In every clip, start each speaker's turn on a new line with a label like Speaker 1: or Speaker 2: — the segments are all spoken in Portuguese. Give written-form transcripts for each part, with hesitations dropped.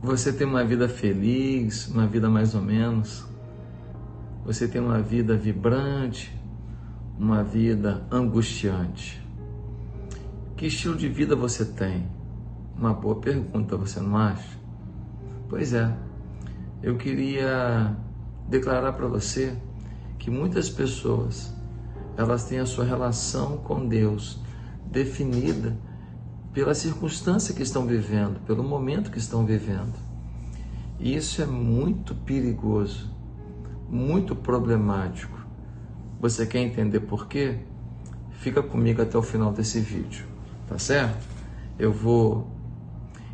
Speaker 1: Você tem uma vida feliz, uma vida mais ou menos? Você tem uma vida vibrante, uma vida angustiante? Que estilo de vida você tem? Uma boa pergunta, você não acha? Pois é, eu queria declarar para você que muitas pessoas, elas têm a sua relação com Deus definida pela circunstância que estão vivendo, pelo momento que estão vivendo. E isso é muito perigoso, muito problemático. Você quer entender por quê? Fica comigo até o final desse vídeo, tá certo? Eu vou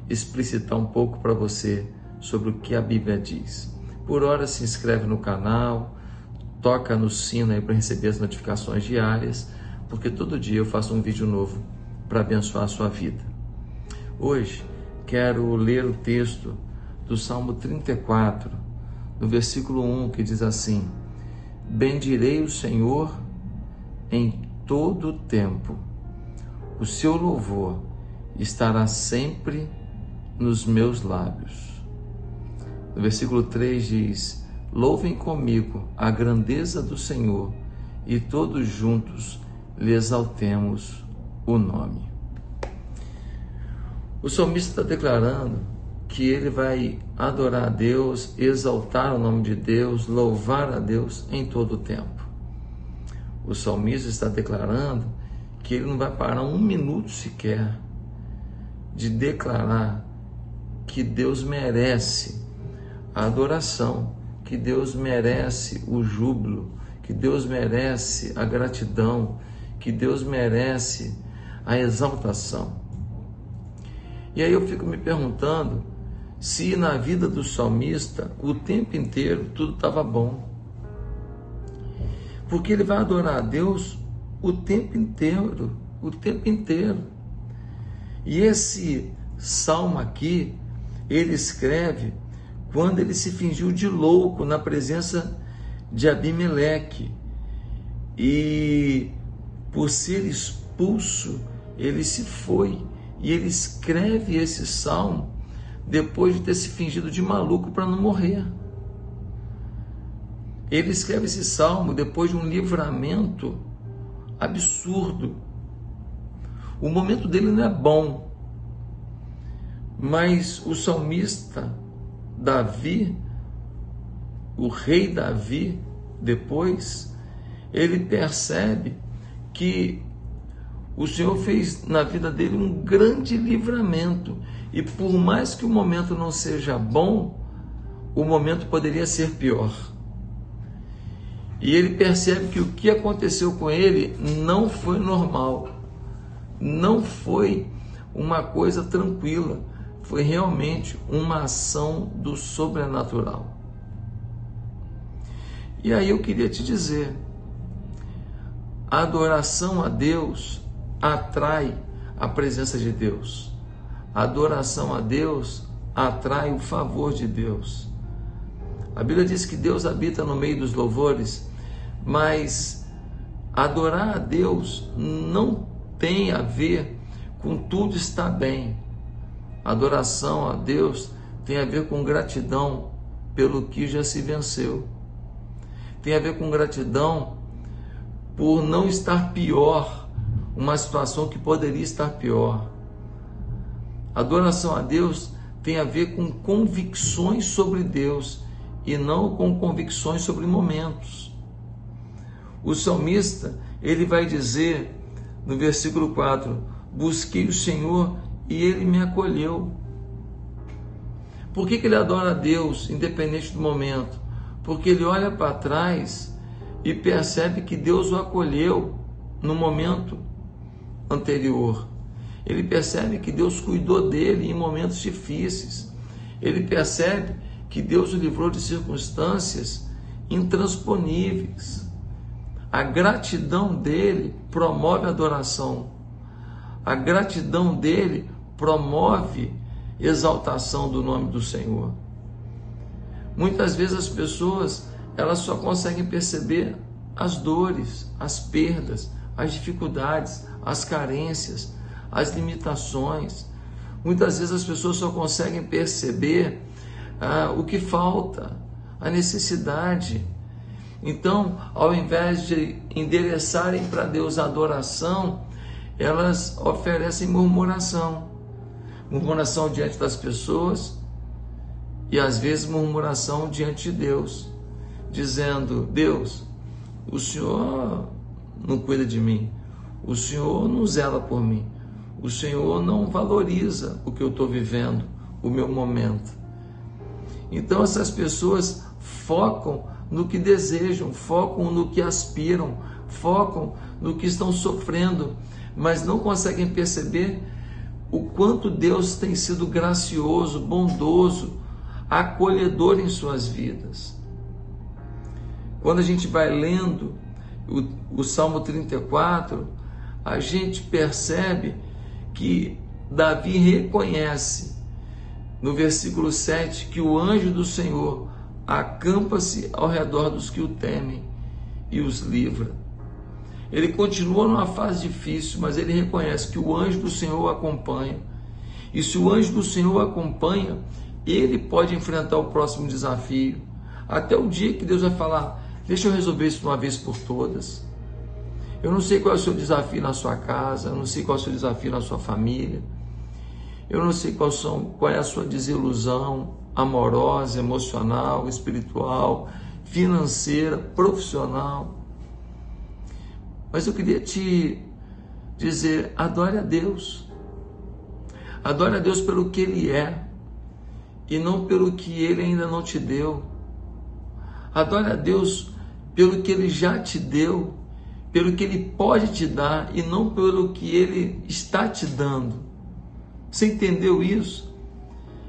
Speaker 1: explicitar um pouco para você sobre o que a Bíblia diz. Por hora, se inscreve no canal, toca no sino aí para receber as notificações diárias, porque todo dia eu faço um vídeo novo para abençoar a sua vida. Hoje quero ler o texto do Salmo 34, no versículo 1, que diz assim: bendirei o Senhor em todo o tempo, o seu louvor estará sempre nos meus lábios. No versículo 3 diz: louvem comigo a grandeza do Senhor e todos juntos lhe exaltemos o nome. O salmista está declarando que ele vai adorar a Deus, exaltar o nome de Deus, louvar a Deus em todo o tempo. O salmista está declarando que ele não vai parar um minuto sequer de declarar que Deus merece a adoração, que Deus merece o júbilo, que Deus merece a gratidão, que Deus merece a exaltação. E aí eu fico me perguntando se na vida do salmista o tempo inteiro tudo estava bom. Porque ele vai adorar a Deus o tempo inteiro, o tempo inteiro. E esse salmo aqui, ele escreve quando ele se fingiu de louco na presença de Abimeleque. E por ser expulso, ele se foi. E ele escreve esse salmo depois de ter se fingido de maluco para não morrer. Ele escreve esse salmo depois de um livramento absurdo. O momento dele não é bom, mas o salmista Davi, o rei Davi, depois, ele percebe que o Senhor fez na vida dele um grande livramento. E por mais que o momento não seja bom, o momento poderia ser pior. E ele percebe que o que aconteceu com ele não foi normal. Não foi uma coisa tranquila. Foi realmente uma ação do sobrenatural. E aí eu queria te dizer, a adoração a Deus atrai a presença de Deus. A adoração a Deus atrai o favor de Deus. A Bíblia diz que Deus habita no meio dos louvores, mas adorar a Deus não tem a ver com tudo estar bem. A adoração a Deus tem a ver com gratidão pelo que já se venceu. Tem a ver com gratidão por não estar pior, uma situação que poderia estar pior. Adoração a Deus tem a ver com convicções sobre Deus e não com convicções sobre momentos. O salmista, ele vai dizer no versículo 4, busquei o Senhor e ele me acolheu. Por que ele adora a Deus, independente do momento? Porque ele olha para trás e percebe que Deus o acolheu no momento anterior. Ele percebe que Deus cuidou dele em momentos difíceis. Ele percebe que Deus o livrou de circunstâncias intransponíveis. A gratidão dele promove a adoração. A gratidão dele promove exaltação do nome do Senhor. Muitas vezes as pessoas, elas só conseguem perceber as dores, as perdas, as dificuldades, as carências, as limitações. Muitas vezes as pessoas só conseguem perceber o que falta, a necessidade. Então, ao invés de endereçarem para Deus a adoração, elas oferecem murmuração. Murmuração diante das pessoas e às vezes murmuração diante de Deus, dizendo: Deus, o Senhor não cuida de mim, o Senhor não zela por mim, o Senhor não valoriza o que eu estou vivendo, o meu momento. Então essas pessoas focam no que desejam, focam no que aspiram, focam no que estão sofrendo, mas não conseguem perceber o quanto Deus tem sido gracioso, bondoso, acolhedor em suas vidas. Quando a gente vai lendo o Salmo 34, a gente percebe que Davi reconhece no versículo 7 que o anjo do Senhor acampa-se ao redor dos que o temem e os livra. Ele continua numa fase difícil, mas ele reconhece que o anjo do Senhor o acompanha. E se o anjo do Senhor o acompanha, ele pode enfrentar o próximo desafio, até o dia que Deus vai falar: deixa eu resolver isso de uma vez por todas. Eu não sei qual é o seu desafio na sua casa, eu não sei qual é o seu desafio na sua família, eu não sei qual é a sua desilusão amorosa, emocional, espiritual, financeira, profissional. Mas eu queria te dizer: adore a Deus. Adore a Deus pelo que Ele é e não pelo que Ele ainda não te deu. Adore a Deus pelo que Ele já te deu, pelo que Ele pode te dar e não pelo que Ele está te dando. Você entendeu isso?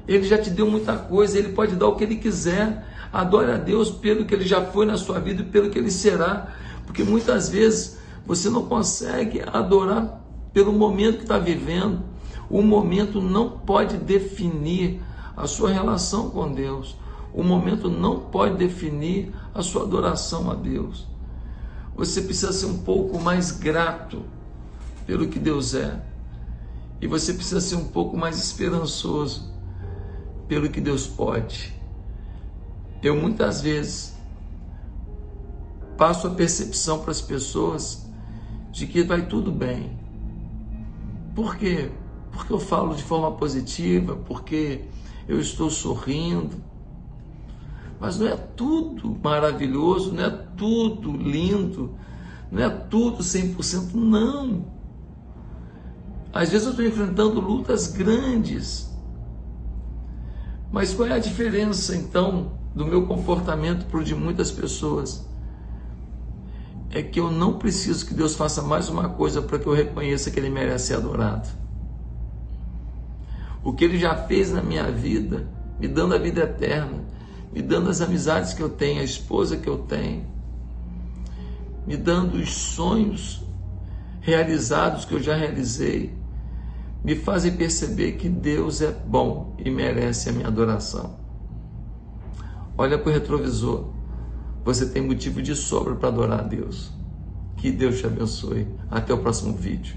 Speaker 1: Ele já te deu muita coisa, Ele pode dar o que Ele quiser. Adore a Deus pelo que Ele já foi na sua vida e pelo que Ele será, porque muitas vezes você não consegue adorar pelo momento que está vivendo. O momento não pode definir a sua relação com Deus. O momento não pode definir a sua adoração a Deus. Você precisa ser um pouco mais grato pelo que Deus é. E você precisa ser um pouco mais esperançoso pelo que Deus pode. Eu muitas vezes passo a percepção para as pessoas de que vai tudo bem. Por quê? Porque eu falo de forma positiva, porque eu estou sorrindo. Mas não é tudo maravilhoso, não é tudo lindo, não é tudo 100%, não. Às vezes eu estou enfrentando lutas grandes. Mas qual é a diferença, então, do meu comportamento para o de muitas pessoas? É que eu não preciso que Deus faça mais uma coisa para que eu reconheça que Ele merece ser adorado. O que Ele já fez na minha vida, me dando a vida eterna, me dando as amizades que eu tenho, a esposa que eu tenho, me dando os sonhos realizados que eu já realizei, me fazem perceber que Deus é bom e merece a minha adoração. Olha para o retrovisor. Você tem motivo de sobra para adorar a Deus. Que Deus te abençoe. Até o próximo vídeo.